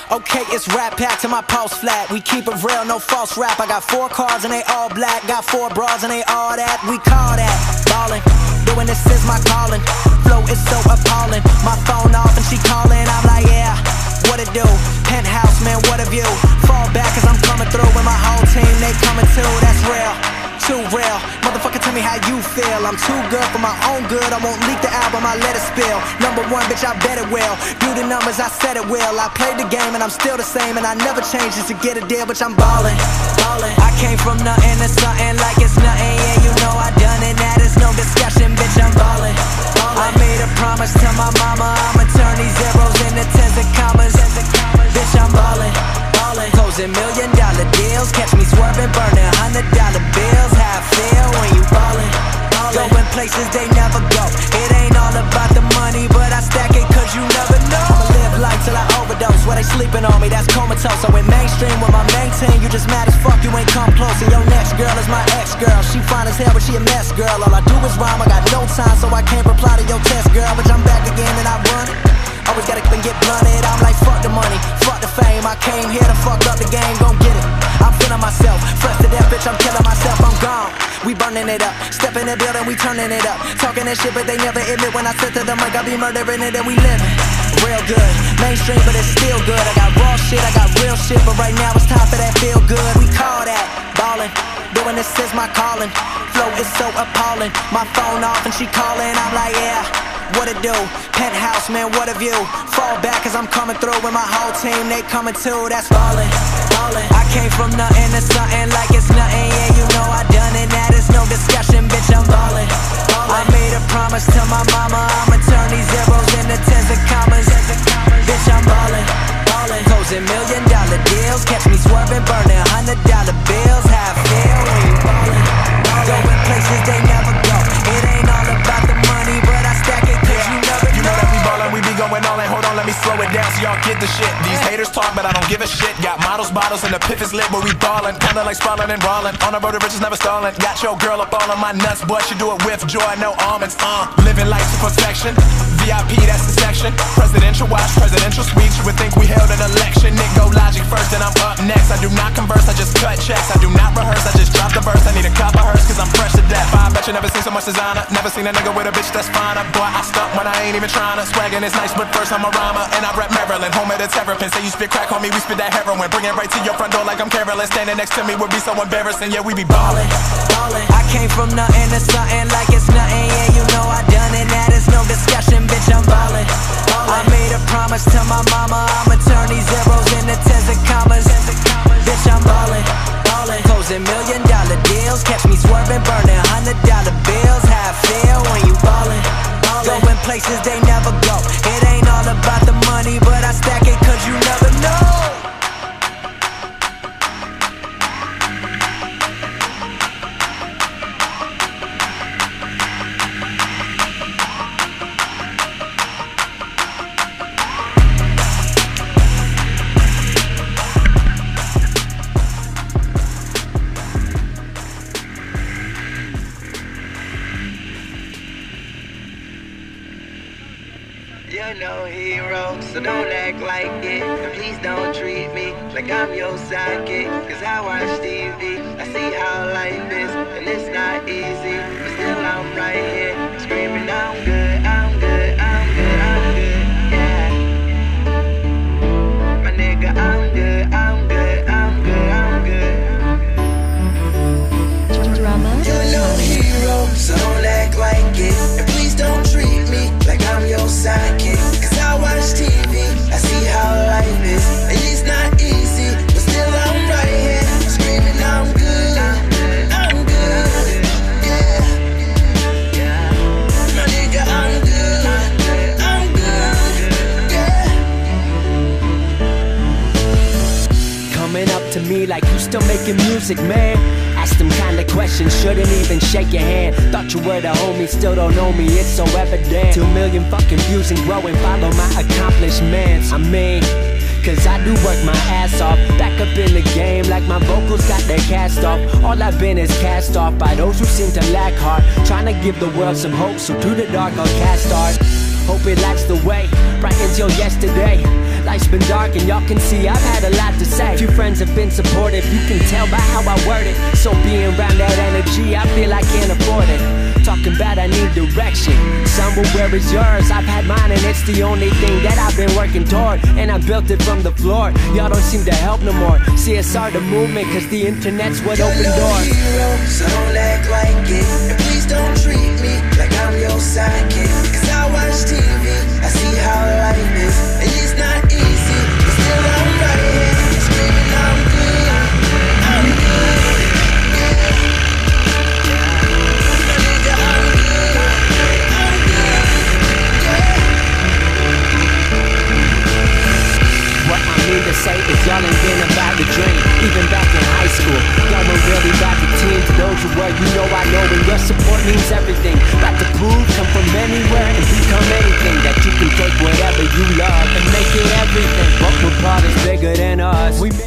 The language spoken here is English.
Okay, it's rap pack to my pulse flat. We keep it real, no false rap. I got 4 cars and they all black. Got 4 bras and they all that. We call that ballin'. Doing this is my calling. Flow is so appalling. My phone off and she calling. I'm like, yeah, what it do? Penthouse, man, what a view. Fall back cause I'm coming through with my whole team. They coming too, that's real. Too real. Motherfucker, tell me how you feel. I'm too good for my own good. I won't leak the album, I let it spill. Number 1, bitch, I bet it will. Do the numbers, I said it will. I played the game and I'm still the same. And I never changed just to get a deal, bitch, I'm ballin', ballin'. I came from nothing to something like it's nothing. Yeah, you know I done it, that is no discussion, bitch, I'm ballin', ballin'. I made a promise to my mama, I'ma turn these zeros into tens and commas. Bitch, I'm ballin', ballin'. Closing $1 million deals. Catch me swerving, burning $100 bills. How I feel when you ballin', ballin'. Going places they never go. It ain't all about the money, but I stack it cause you never know. I'ma live life till I overdose. Where they sleeping on me, that's comatose. I went mainstream with my main team. You just mad as fuck, you ain't come close. And your next girl is my ex-girl. She fine as hell, but she a mess, girl. All I do is rhyme, I got no time, so I can't reply to your test, girl. But I'm back again and I run it. Always gotta get blunted. I'm like, fuck the money, fuck the fame. I came here to fuck up the game, gon' get it. I'm feeling myself, fresh to death, bitch, I'm killing myself, I'm gone. We burning it up, step in the building, we turning it up. Talking that shit, but they never admit when I sit to the mic, I be murdering it and we living real good. Mainstream, but it's still good. I got raw shit, I got real shit, but right now it's time for that feel good. We call that ballin'. Doing this is my calling. Flow is so appalling. My phone off and she calling, I'm like, yeah, what it do? Penthouse, man, what a view. Fall back cause I'm coming through with my whole team. They coming too, that's ballin', ballin'. I came from nothing to something like it's nothing. Yeah, you know I done it, that is no discussion, bitch, I'm ballin', ballin'. I made a promise to my mama, I'ma turn these zeros into tens and commas. Bitch, I'm ballin', ballin'. Closing $1 million deals. Catch me swerving, burning $100 bills. How I feel when you ballin', ballin'. Going places they never go. It ain't all about the money, but I stack it cause you never know. You know that we ballin', we be going all in. Hold on, let me slow it down so y'all get the shit. These haters talk, but I don't give a shit. Got models, bottles, and the piff is lit where we ballin'. Kinda like sprawlin' and rollin'. On the road to riches, never stallin'. Got your girl up all on my nuts, boy, she do it with joy, no almonds. Living life to perfection. VIP, that's the section. Presidential watch, presidential speech. You would think we held an election. Nick go logic first, then I'm up next. I do not converse, I just cut checks. I do not rehearse, I just drop the verse. I need a cup of hers, cause I'm fresh to death. I bet you never seen so much designer. Never seen a nigga with a bitch that's finer. Boy, I stuck when I ain't even tryna. Swaggin' is nice, but first I'm a rhymer. And I rap Maryland, home of the terrapin. Say you spit crack, homie, we spit that heroin. Bring it right to your front door like I'm careless. Standing next to me would be so embarrassing. Yeah, we be ballin', ballin'. I came from nothing to something like it's nothing. Yeah, you know I done it, that is no discussion, bitch, I'm ballin', ballin'. I made a promise to my mama, I'ma turn these zeros into tens and commas. Bitch, I'm ballin', ballin'. Closing $1 million deals. Catch me swerving, burning $100 bills. How I feel when you ballin', ballin'. Going places they never go. It ain't all about the money, but I stack it cause you never know. You're no hero, so don't act like it. And please don't treat me like I'm your sidekick. Cause I watch TV, I see how life is. And it's not easy, but still I'm right here. Screaming I'm good, I'm good, I'm good, I'm good, yeah. My nigga, I'm good, I'm good, I'm good, I'm good. You're no hero, so don't act like it. And please don't treat me like I'm your sidekick. Cause I watch TV, I see how life is. And it's not easy, but still I'm right here. Screaming I'm good, I'm good, yeah. My nigga, I'm good, yeah. Coming up to me like you still making music, man. Ask them kind of questions, shouldn't even shake your hand. Thought you were the homie, still don't know me, it's so evident. 2 million fucking views and growing, follow my accomplishments. I mean, cause I do work my ass off. Back up in the game like my vocals got their cast off. All I've been is cast off by those who seem to lack heart. Trying to give the world some hope, so to the dark I'll cast art. Hope it lights the way, bright until yesterday. Life's been dark and y'all can see I've had a lot to say. Few friends have been supportive, you can tell by how I word it. So being around that energy, I feel I can't afford it. Talking about I need direction, somewhere where is yours? I've had mine and it's the only thing that I've been working toward. And I built it from the floor, y'all don't seem to help no more. CSR the movement, cause the internet's what opened doors. You're no hero, so don't act like it. And please don't treat me like I'm your sidekick. Cause I watch TV, I see how life is. And it's not easy, but still I'm right here, screaming I'm good, I'm good. What I mean to say is y'all ain't been about the dream. Even back in high school, y'all were really about the team. To those who were, you know I know, and your support means everything. About to prove, come from anywhere and become anything. That you can take whatever you love and make it everything. But we're bigger than us. We made